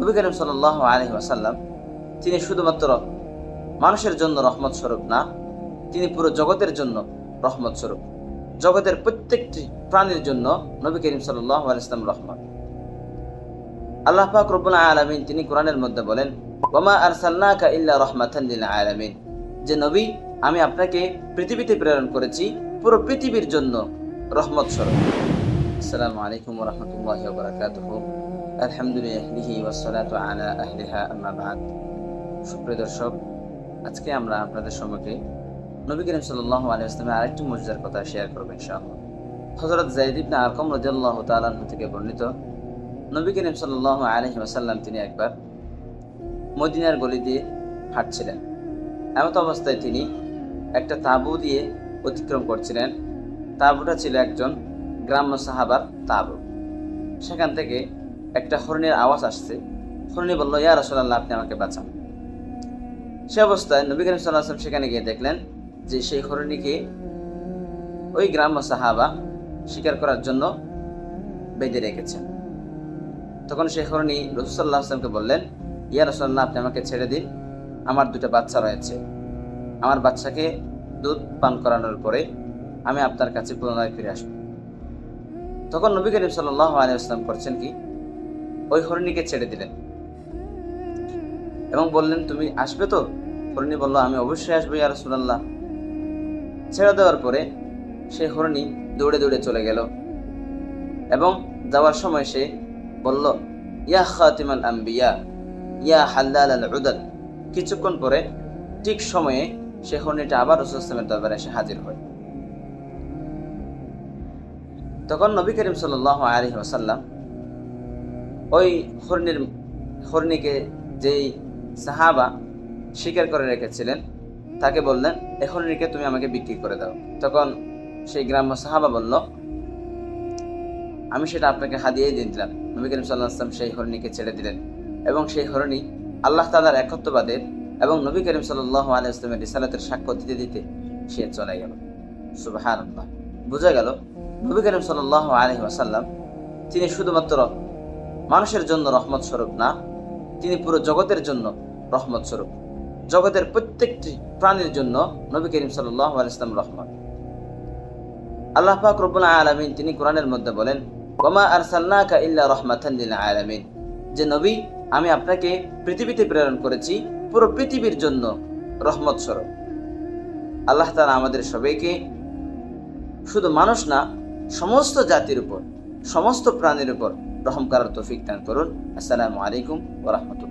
নবী করিম সাল্লাল্লাহু আলাইহি ওয়াসাল্লাম তিনি শুধুমাত্র মানুষের জন্য রহমত স্বরূপ না, তিনি পুরো জগতের জন্য রহমত স্বরূপ। জগতের প্রত্যেকটি প্রাণীর জন্য নবী করিম সাল্লাল্লাহু আলাইহি ওয়াসাল্লাম রহমত। আল্লাহ পাক রব্বুল আলামিন তিনি কোরআনের মধ্যে বলেন, ওয়ামা আরসালনাকা ইল্লা রাহমাতান লিল আলামিন, যে নবী আমি আপনাকে পৃথিবীতে প্রেরণ করেছি পুরো পৃথিবীর জন্য রহমত স্বরূপ। আসসালামু আলাইকুম ওয়া রাহমাতুল্লাহি ওয়া বারাকাতুহু। আলহামদুলিল্লাহি ওয়াসসালাতু আলা আহলিহা আম্মা বা'দ। সুপ্রিয় দর্শক, আজকে আমরা আপনাদের সম্মুখে নবী করিম সাল্লাল্লাহু আলাইহি ওয়াসাল্লামের আরেকটি মুজিজার কথা শেয়ার করব ইনশাআল্লাহ। হযরত যায়েদ ইবনে আরকাম রাদিয়াল্লাহু তাআলা আনহু থেকে বর্ণিত, নবী করিম সাল্লাল্লাহু আলাইহি ওয়াসাল্লাম তিনি একবার মদিনার গলি দিয়ে হাঁটছিলেন। এমত অবস্থায় তিনি একটা তাঁবু দিয়ে অতিক্রম করছিলেন। তাঁবুটা ছিল একজন গ্রাম্য সাহাবার তাঁবু। সেখান থেকে একটা হরিণের আওয়াজ আসছে। হরিণী বলল, ইয়া রাসূলুল্লাহ, আপনি আমাকে বাঁচান। সে অবস্থায় নবী করিম সাল্লাল্লাহু আলাইহি ওয়াসাল্লাম সেখানে গিয়ে দেখলেন যে সেই হরিণীকে ওই গ্রাম্য সাহাবা শিকার করার জন্য বেঁধে রেখেছেন। তখন সেই হরিণী রাসূল সাল্লাল্লাহু আলাইহি ওয়াসাল্লামকে বললেন, ইয়া রাসূলুল্লাহ, আপনি আমাকে ছেড়ে দিন, আমার দুটো বাচ্চা রয়েছে, আমার বাচ্চাকে দুধ পান করানোর পরে আমি আপনার কাছে পুনরায় ফিরে আসব। তখন নবী করিম সাল্লাল্লাহু আলাইহি ওয়াসাল্লাম করছেন কি, ওই হরিণীকে ছেড়ে দিলেন এবং বললেন, তুমি আসবে তো? হরিণী বলল, আমি অবশ্যই আসবো ইয়া রাসূলুল্লাহ। ছেড়ে দেওয়ার পরে সেই হরিণী দৌড়ে দৌড়ে চলে গেল এবং যাওয়ার সময় সে বলল, ইয়া খাতিমাল আম্বিয়া ইয়া হাল্লাল আল উদাল। কিছুক্ষণ পরে ঠিক সময়ে সে হরিণীটা আবার রাসূল সাল্লাল্লাহু আলাইহি ওয়াসাল্লামের দরবারে এসে হাজির হয়। তখন নবী করিম সাল্লাল্লাহু আলাইহি ওয়াসাল্লাম ওই হরিণীকে যেই সাহাবা শিকার করে রেখেছিলেন তাকে বললেন, এই হরিণীকে তুমি আমাকে বিক্রি করে দাও। তখন সেই গ্রাম্য সাহাবা বলল, আমি সেটা আপনাকে হাদিয়াই দিয়ে দিলাম। নবী করিম সাল্লাল্লাহু আলাইহি ওয়াসাল্লাম সেই হরিণীকে ছেড়ে দিলেন এবং সেই হরিণী আল্লাহ তাআলার একত্ববাদের এবং নবী করিম সাল্লাল্লাহু আলাইহি ওয়াসাল্লামের রিসালাতের সাক্ষ্য দিতে দিতে সে চলে গেল। সুবহানাল্লাহ। বোঝা গেল নবী করিম সাল্লাল্লাহু আলাইহি ওয়াসাল্লাম তিনি শুধুমাত্র মানুষের জন্য রহমত স্বরূপ না, তিনি পুরো জগতের জন্য রহমত স্বরূপ। জগতের প্রত্যেকটি প্রাণীর জন্য নবী করিম সাল্লাল্লাহু আলাইহি ওয়াসাল্লাম রহমত। আল্লাহ পাক রব্বুল আলামিন তিনি কোরআনের মধ্যে বলেন, ওয়ামা আরসালনাকা ইল্লা রাহমাতান লিল আলামিন, যে নবী আমি আপনাকে পৃথিবীতে প্রেরণ করেছি পুরো পৃথিবীর জন্য রহমত স্বরূপ। আল্লাহ তাআলা আমাদের সবাইকে শুধু মানুষ না, সমস্ত জাতির উপর, সমস্ত প্রাণীর উপর রহম করার তৌফিক দান করুন। আসসালামু আলাইকুম ওয়া রাহমাতুল্লাহ।